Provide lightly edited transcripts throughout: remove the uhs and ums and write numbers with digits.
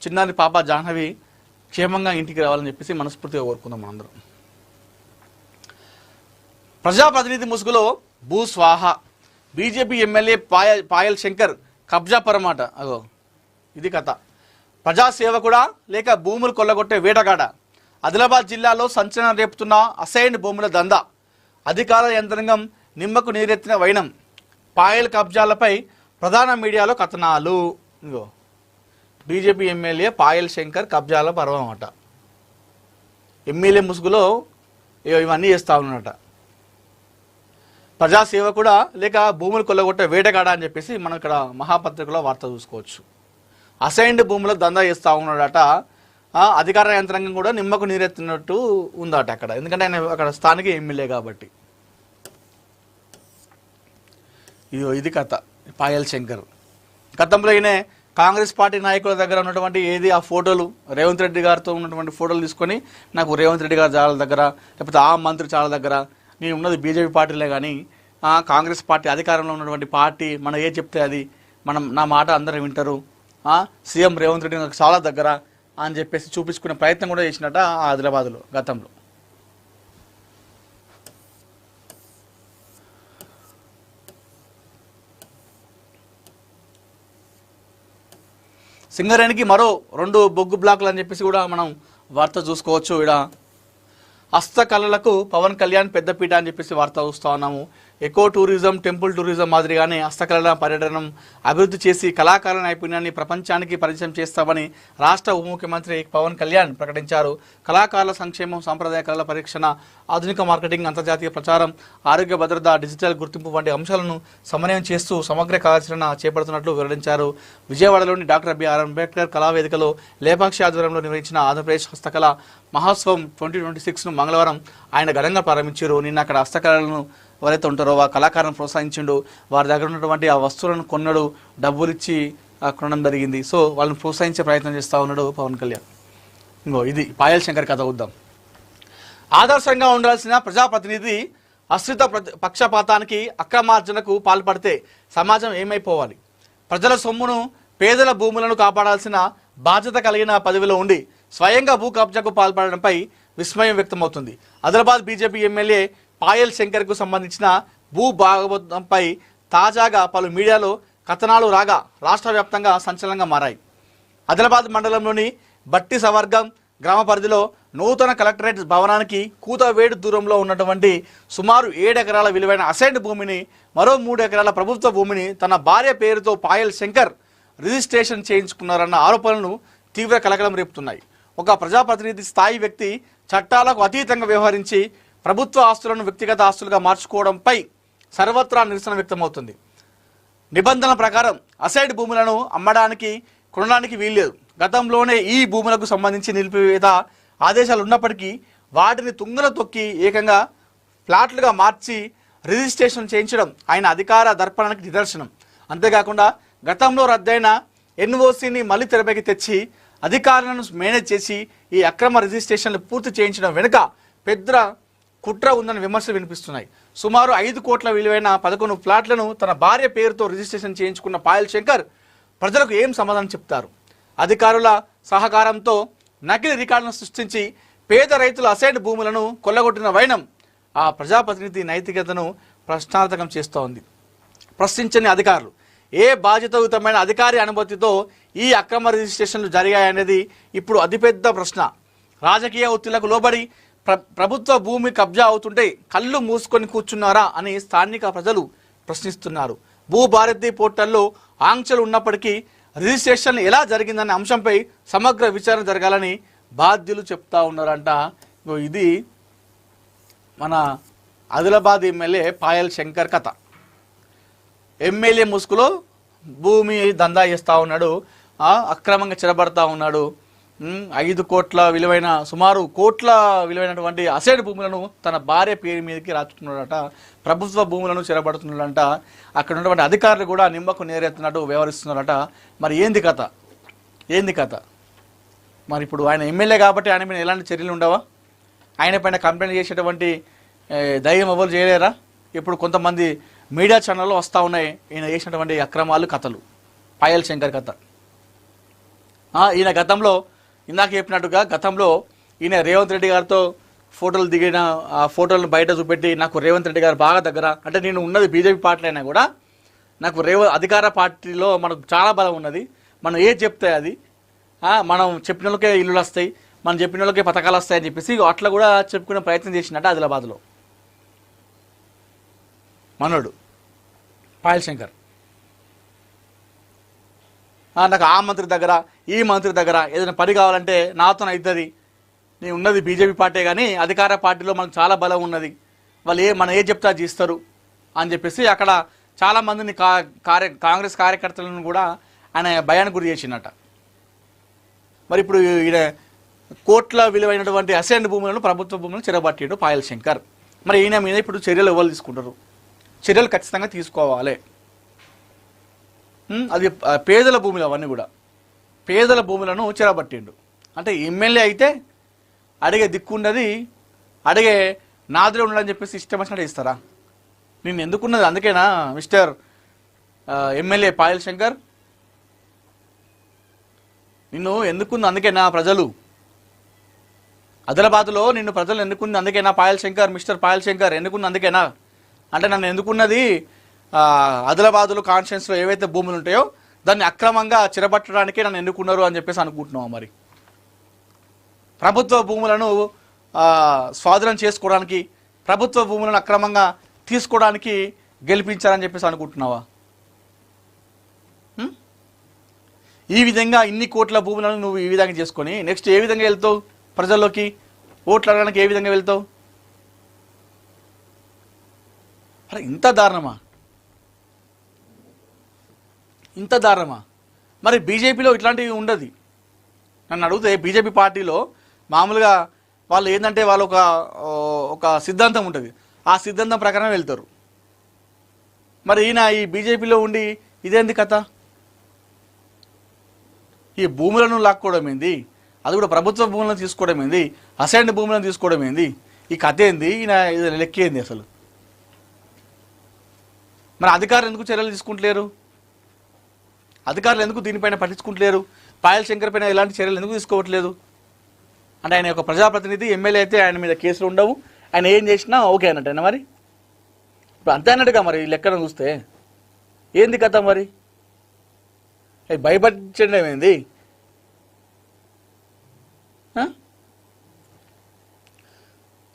చిన్నారి పాప జాహ్నవి క్షేమంగా ఇంటికి రావాలని చెప్పేసి మనస్ఫూర్తిగా కోరుకుందాం మనందరం. ప్రజాప్రతినిధి ముసుగులో భూ స్వాహ, బీజేపీ ఎమ్మెల్యే పాయల్ శంకర్ కబ్జా పరమాట. అగో ఇది కథ. ప్రజాసేవకుడా లేక భూములు కొల్లగొట్టే వేటగాడ? ఆదిలాబాద్ జిల్లాలో సంచలనం రేపుతున్న అసైన్డ్ భూముల దందా. అధికార యంత్రాంగం నిమ్మకు నీరెత్తిన వైనం. పాయల్ కబ్జాలపై ప్రధాన మీడియాలో కథనాలు. ఇగో బీజేపీ ఎమ్మెల్యే పాయల్ శంకర్ కబ్జాల పర్వం అట. ఎమ్మెల్యే ముసుగులో ఇవన్నీ చేస్తా ఉన్నట. ప్రజాసేవకుడా లేక భూములు కొల్లగొట్టే వేటగాడ అని చెప్పేసి మనం ఇక్కడ మహాపత్రికలో వార్త చూసుకోవచ్చు. అసైన్డ్ భూములకు దందా చేస్తూ ఉన్నాడట. అధికార యంత్రాంగం కూడా నిమ్మకు నీరెత్తినట్టు ఉందట అక్కడ, ఎందుకంటే ఆయన అక్కడ స్థానిక ఎమ్మెల్యే కాబట్టి. ఇది కథ. పాయల్ శంకర్ గతంలో ఈయన కాంగ్రెస్ పార్టీ నాయకుల దగ్గర ఉన్నటువంటి ఆ ఫోటోలు, రేవంత్ రెడ్డి గారితో ఉన్నటువంటి ఫోటోలు తీసుకొని నాకు రేవంత్ రెడ్డి గారి చాలా దగ్గర, లేకపోతే ఆ మంత్రి చాలా దగ్గర, నేను ఉన్నది బీజేపీ పార్టీలే కానీ కాంగ్రెస్ పార్టీ అధికారంలో ఉన్నటువంటి పార్టీ మనం ఏ చెప్తే అది నా మాట అందరూ వింటారు, సీఎం రేవంత్ రెడ్డి నాకు చాలా దగ్గర అని చెప్పేసి చూపించుకునే ప్రయత్నం కూడా చేసినట్ట ఆదిలాబాద్లో గతంలో. సింగరేణికి మరో 2 బొగ్గు బ్లాకులు అని చెప్పేసి కూడా మనం వార్త చూసుకోవచ్చు. ఇక్కడ హస్తకళలకు పవన్ కళ్యాణ్ పెద్దపీట అని చెప్పేసి వార్త చూస్తూ ఉన్నాము. ఎకో టూరిజం, టెంపుల్ టూరిజం మాదిరిగానే హస్తకళల పర్యటనం అభివృద్ధి చేసి కళాకారుల నైపుణ్యాన్ని ప్రపంచానికి పరిచయం చేస్తామని రాష్ట్ర ఉప ముఖ్యమంత్రి పవన్ కళ్యాణ్ ప్రకటించారు. కళాకారుల సంక్షేమం, సాంప్రదాయ కళల పరీక్షణ, ఆధునిక మార్కెటింగ్, అంతర్జాతీయ ప్రచారం, ఆరోగ్య భద్రత, డిజిటల్ గుర్తింపు వంటి అంశాలను సమన్వయం చేస్తూ సమగ్ర కార్యాచరణ చేపడుతున్నట్లు వెల్లడించారు. విజయవాడలోని డాక్టర్ బిఆర్ అంబేద్కర్ కళావేదికలో లేపాక్షి ఆధ్వర్యంలో నిర్వహించిన ఆంధ్రప్రదేశ్ హస్తకళ మహోత్సవం 2026ను మంగళవారం ఆయన ఘనంగా ప్రారంభించారు. నిన్న అక్కడ హస్తకళలను ఎవరైతే ఉంటారో ఆ కళాకారులను ప్రోత్సహించిండు, వారి దగ్గర ఉన్నటువంటి ఆ వస్తువులను కొన్నాడు, డబ్బులు ఇచ్చి కొనడం జరిగింది. సో వాళ్ళని ప్రోత్సహించే ప్రయత్నం చేస్తూ ఉన్నాడు పవన్ కళ్యాణ్. ఇది పాయల్ శంకర్ కథ. ఉద్దాం. ఆదర్శంగా ఉండాల్సిన ప్రజాప్రతినిధి అశ్రిత పక్షపాతానికి, అక్రమార్జనకు పాల్పడితే సమాజం ఏమైపోవాలి? ప్రజల సొమ్మును, పేదల భూములను కాపాడాల్సిన బాధ్యత కలిగిన పదవిలో ఉండి స్వయంగా భూ కబ్జాకు పాల్పడడంపై విస్మయం వ్యక్తమవుతుంది. ఆదిలాబాద్ బీజేపీ ఎమ్మెల్యే పాయల్ శంకర్కు సంబంధించిన భూ భాగవతంపై తాజాగా పలు మీడియాలో కథనాలు రాగా రాష్ట్ర వ్యాప్తంగా సంచలనంగా మారాయి. ఆదిలాబాద్ మండలంలోని బట్టి సవర్గం గ్రామ పరిధిలో నూతన కలెక్టరేట్ భవనానికి కూతవేడు దూరంలో ఉన్నటువంటి సుమారు 7 ఎకరాల విలువైన అసైన్డ్ భూమిని, మరో 3 ఎకరాల ప్రభుత్వ భూమిని తన భార్య పేరుతో పాయల్ శంకర్ రిజిస్ట్రేషన్ చేయించుకున్నారన్న ఆరోపణలు తీవ్ర కలకలం రేపుతున్నాయి. ఒక ప్రజాప్రతినిధి స్థాయి వ్యక్తి చట్టాలకు అతీతంగా వ్యవహరించి ప్రభుత్వ ఆస్తులను వ్యక్తిగత ఆస్తులుగా మార్చుకోవడంపై సర్వత్రా నిరసన వ్యక్తమవుతుంది. నిబంధనల ప్రకారం అసైడ్ భూములను అమ్మడానికి, కొనడానికి వీల్లేదు. గతంలోనే ఈ భూములకు సంబంధించి నిలిపివేత ఆదేశాలు ఉన్నప్పటికీ వాటిని తుంగల తొక్కి ఏకంగా ఫ్లాట్లుగా మార్చి రిజిస్ట్రేషన్ చేయించడం ఆయన అధికార దర్పణానికి నిదర్శనం. అంతేకాకుండా గతంలో రద్దయిన ఎన్ఓసిని మళ్ళీ తెరపైకి తెచ్చి అధికారులను మేనేజ్ చేసి ఈ అక్రమ రిజిస్ట్రేషన్లు పూర్తి చేయించడం వెనుక పెద్ద కుట్ర ఉందని విమర్శలు వినిపిస్తున్నాయి. సుమారు 5 కోట్ల విలువైన 11 ఫ్లాట్లను తన భార్య పేరుతో రిజిస్ట్రేషన్ చేయించుకున్న పాయల్ శంకర్ ప్రజలకు ఏం సమాధానం చెప్తారు? అధికారుల సహకారంతో నకిలీ రికార్డులను సృష్టించి పేద రైతుల అసైన్డ్ భూములను కొల్లగొట్టిన వైనం ఆ ప్రజాప్రతినిధి నైతికతను ప్రశ్నార్థకం చేస్తోంది. ప్రశ్నించని అధికారులు, ఏ బాధ్యతాయుతమైన అధికారి అనుమతితో ఈ అక్రమ రిజిస్ట్రేషన్లు జరిగాయనేది ఇప్పుడు అతిపెద్ద ప్రశ్న. రాజకీయ ఒత్తిళ్లకు లోబడి ప్రభుత్వ భూమి కబ్జా అవుతుంటే కళ్ళు మూసుకొని కూర్చున్నారా అని స్థానిక ప్రజలు ప్రశ్నిస్తున్నారు. భూభారతి పోర్టల్లో ఆంక్షలు ఉన్నప్పటికీ రిజిస్ట్రేషన్ ఎలా జరిగిందనే అంశంపై సమగ్ర విచారణ జరగాలని బాధ్యులు చెప్తా ఉన్నారంట. ఇది మన ఆదిలాబాద్ ఎమ్మెల్యే పాయల్ శంకర్ కథ. ఎమ్మెల్యే ముసుగులో భూమి దందా చేస్తూ ఉన్నాడు, అక్రమంగా చెరబడతా ఉన్నాడు. 5 కోట్ల విలువైన, సుమారు కోట్ల విలువైనటువంటి అసైడ్ భూములను తన భార్య పేరు మీదకి రాచుతున్నాడట. ప్రభుత్వ భూములను చెరబడుతున్నాడంట. అక్కడ ఉన్నటువంటి అధికారులు కూడా నిమ్మకు నేరెత్తినట్టు వ్యవహరిస్తున్నారట. మరి ఏంది కథ? మరి ఇప్పుడు ఆయన ఎమ్మెల్యే కాబట్టి ఆయన మీద ఎలాంటి చర్యలు ఉండవా? ఆయన పైన కంప్లైంట్ చేసేటువంటి ధైర్యం ఎవరు చేయలేరా? ఇప్పుడు కొంతమంది మీడియా ఛానల్లో వస్తూ ఉన్నాయి ఈయన చేసినటువంటి అక్రమాలు, కథలు. పాయల్ శంకర్ కథ ఈయన గతంలో ఇందాక చెప్పినట్టుగా గతంలో ఈయన రేవంత్ రెడ్డి గారితో ఫోటోలు దిగిన ఆ ఫోటోలను బయట చూపెట్టి నాకు రేవంత్ రెడ్డి గారు బాగా దగ్గర, అంటే నేను ఉన్నది బీజేపీ పార్టీలో అయినా కూడా నాకు అధికార పార్టీలో మనకు చాలా బలం ఉన్నది, మనం ఏది చెప్తే అది, మనం చెప్పిన వాళ్ళకే ఇల్లులు వస్తాయి, మనం చెప్పిన వాళ్ళకే పథకాలు వస్తాయని చెప్పేసి అట్లా కూడా చెప్పుకునే ప్రయత్నం చేసినట్టు ఆదిలాబాద్లో మనోడు పాయల్ శంకర్. నాకు ఆ మంత్రి దగ్గర ఈ మంత్రి దగ్గర ఏదైనా పని కావాలంటే నాతో అవుతుంది, నేను ఉన్నది బీజేపీ పార్టీ కానీ అధికార పార్టీలో మనకు చాలా బలం ఉన్నది, వాళ్ళు మనం ఏ చెప్తా చేస్తారు అని చెప్పేసి అక్కడ చాలామందిని కాంగ్రెస్ కార్యకర్తలను కూడా ఆయన భయానికి గురి చేసినట్ట. మరి ఇప్పుడు ఈయన కోట్ల విలువైనటువంటి అసైన్డ్ భూములను ప్రభుత్వ భూములను చెరబట్టిండు పాయల్ శంకర్. మరి ఈయన మీద ఇప్పుడు చర్యలు ఎవరు తీసుకుంటారు? చర్యలు ఖచ్చితంగా తీసుకోవాలి. అది పేదల భూములు, అవన్నీ కూడా పేదల భూములను చెరబట్టిండు. అంటే ఎమ్మెల్యే అయితే అడిగే దిక్కుండది, అడిగే నాదులో ఉండదని చెప్పేసి ఇష్టం వచ్చినట్టు ఇస్తారా? నేను ఎందుకున్నది అందుకేనా మిస్టర్ ఎమ్మెల్యే పాయల్ శంకర్, నిన్ను ఎందుకుంది అందుకేనా ప్రజలు? ఆదిలాబాద్లో నిన్ను ప్రజలు ఎందుకుంది అందుకేనా పాయల్ శంకర్, మిస్టర్ పాయల్ శంకర్ ఎందుకుంది అందుకేనా? అంటే నన్ను ఎందుకున్నది ఆదిలాబాద్లో కాన్స్టిట్యున్సీలో ఏవైతే భూములు ఉంటాయో దాన్ని అక్రమంగా చెరబట్టడానికే నన్ను ఎన్నుకున్నారు అని చెప్పేసి అనుకుంటున్నావు. మరి ప్రభుత్వ భూములను స్వాధీనం చేసుకోవడానికి, ప్రభుత్వ భూములను అక్రమంగా తీసుకోవడానికి గెలిపించారని చెప్పేసి అనుకుంటున్నావా? ఈ విధంగా ఇన్ని కోట్ల భూములను నువ్వు ఈ విధంగా చేసుకొని నెక్స్ట్ ఏ విధంగా వెళ్తావు ప్రజల్లోకి? ఓట్లు అడగడానికి ఏ విధంగా వెళ్తావు? అరే ఇంత దారుణమా, ఇంత దారుణమా? మరి బీజేపీలో ఇట్లాంటివి ఉండదు. నన్ను అడిగితే బీజేపీ పార్టీలో మామూలుగా వాళ్ళు ఏంటంటే వాళ్ళు ఒక సిద్ధాంతం ఉంటుంది, ఆ సిద్ధాంతం ప్రకారం వెళ్తారు. మరి ఈయన ఈ బీజేపీలో ఉండి ఇదేంది కథ? ఈ భూములను లాక్కోవడం ఏంది, అది కూడా ప్రభుత్వ భూములను తీసుకోవడం ఏంది, అసైన్డ్ భూములను తీసుకోవడం ఏంది, ఈ కథ ఏంది, ఈయన లెక్కేంది అసలు? మరి అధికారులు ఎందుకు చర్యలు తీసుకుంటలేరు? అధికారులు ఎందుకు దీనిపైన పట్టించుకుంటలేరు? పాయల్ శంకర్ పైన ఎలాంటి చర్యలు ఎందుకు తీసుకోవట్లేదు? అంటే ఆయన ఒక ప్రజాప్రతినిధి, ఎమ్మెల్యే అయితే ఆయన మీద కేసులు ఉండవు, ఆయన ఏం చేసినా ఓకే అన్నట్టేనా? మరి ఇప్పుడు అంతే అన్నట్టుగా మరి లెక్కన చూస్తే ఏంది కథ? మరి భయపడించడం ఏంది?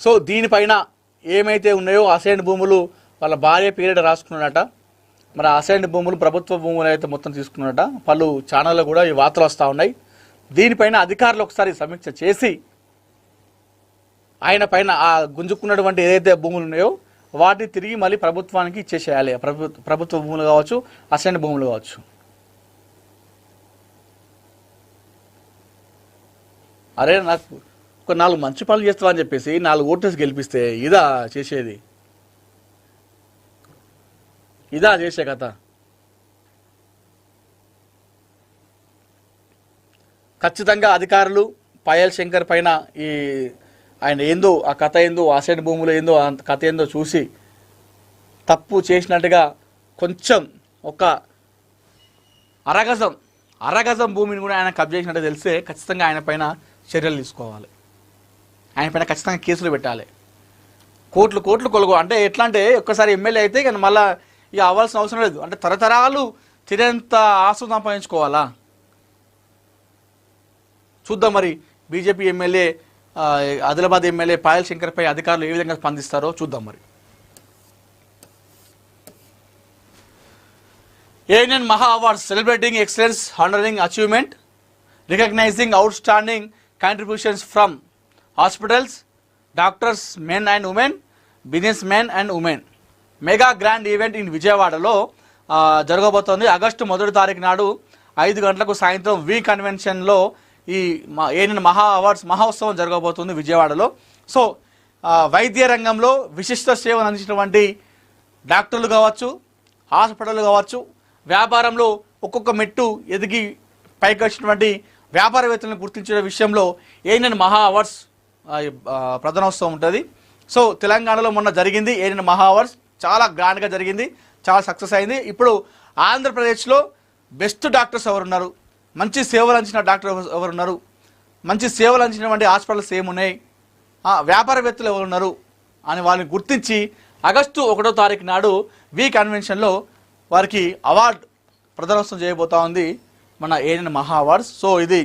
సో దీనిపైన ఏమైతే ఉన్నాయో అసైన్డ్ భూములు వాళ్ళ భార్య పీరియడ్ రాసుకున్నాడట. మరి అసైన్డ్ భూములు ప్రభుత్వ భూములు అయితే మొత్తం తీసుకున్నాడట. పలు ఛానల్లో కూడా ఈ వార్తలు వస్తూ ఉన్నాయి. దీనిపైన అధికారులు ఒకసారి సమీక్ష చేసి ఆయన పైన ఆ గుంజుకున్నటువంటి ఏదైతే భూములు ఉన్నాయో వాటిని తిరిగి మళ్ళీ ప్రభుత్వానికి ఇచ్చేసేయాలి. ప్రభుత్వ భూములు కావచ్చు, అసైన్డ్ భూములు కావచ్చు. అరే నాకు ఒక 4 మంచి పనులు చేస్తావా అని చెప్పేసి 4 ఓటర్స్ గెలిపిస్తే ఇదా చేసేది? ఇదా చేసే కథ? ఖచ్చితంగా అధికారులు పాయల్ శంకర్ పైన ఈ ఆయన ఏందో ఆ కథ ఏందో, అసైన్డ్ భూములు ఏందో ఆ కథ ఏందో చూసి తప్పు చేసినట్టుగా కొంచెం ఒక అరగజం భూమిని కూడా ఆయన కబ్జా చేసినట్టు తెలిస్తే ఖచ్చితంగా ఆయన పైన చర్యలు తీసుకోవాలి. ఆయన పైన ఖచ్చితంగా కేసులు పెట్టాలి. కోట్లు కొలుగు అంటే ఎట్లా అంటే ఒక్కసారి ఎమ్మెల్యే అయితే కానీ మళ్ళీ ఇక అవ్వాల్సిన అవసరం లేదు. అంటే తరతరాలు తినేంత ఆస్తి సంపాదించుకోవాలా? చూద్దాం మరి BJP MLA Adilabad MLA Payal Shankar పై అధికారులు ఏ విధంగా స్పందిస్తారో చూద్దాం. మరి ANN Maha Awards celebrating excellence, honoring achievement, recognizing outstanding contributions from hospitals, doctors, men and women, businessmen and women. Mega grand event in విజయవాడలో జరగబోతోంది. ఆగస్టు 1వ తారీఖు నాడు 5 గంటలకు సాయంత్రం వి కన్వెన్షన్లో ఈ ANN మహా అవార్డ్స్ మహోత్సవం జరగబోతుంది విజయవాడలో. సో వైద్య రంగంలో విశిష్ట సేవలు అందించినటువంటి డాక్టర్లు కావచ్చు, హాస్పిటల్ కావచ్చు, వ్యాపారంలో ఒక్కొక్క మెట్టు ఎదిగి పైకి వచ్చినటువంటి వ్యాపారవేత్తలను గుర్తించిన విషయంలో ANN మహా అవార్డ్స్ ప్రధానోత్సవం ఉంటుంది. సో తెలంగాణలో మొన్న జరిగింది ANN మహా అవార్డ్స్, చాలా గ్రాండ్గా జరిగింది, చాలా సక్సెస్ అయింది. ఇప్పుడు ఆంధ్రప్రదేశ్లో బెస్ట్ డాక్టర్స్ ఎవరున్నారు, మంచి సేవలు అందించిన డాక్టర్ ఎవరు ఉన్నారు, మంచి సేవలు అందించినటువంటి హాస్పిటల్స్ ఏమున్నాయి, వ్యాపారవేత్తలు ఎవరు ఉన్నారు అని వాళ్ళని గుర్తించి ఆగస్టు 1వ తారీఖు నాడు వి కన్వెన్షన్లో వారికి అవార్డు ప్రదానోత్సవం చేయబోతా ఉంది మన ఏఎన్ఎన్ మహా అవార్డ్స్. సో ఇది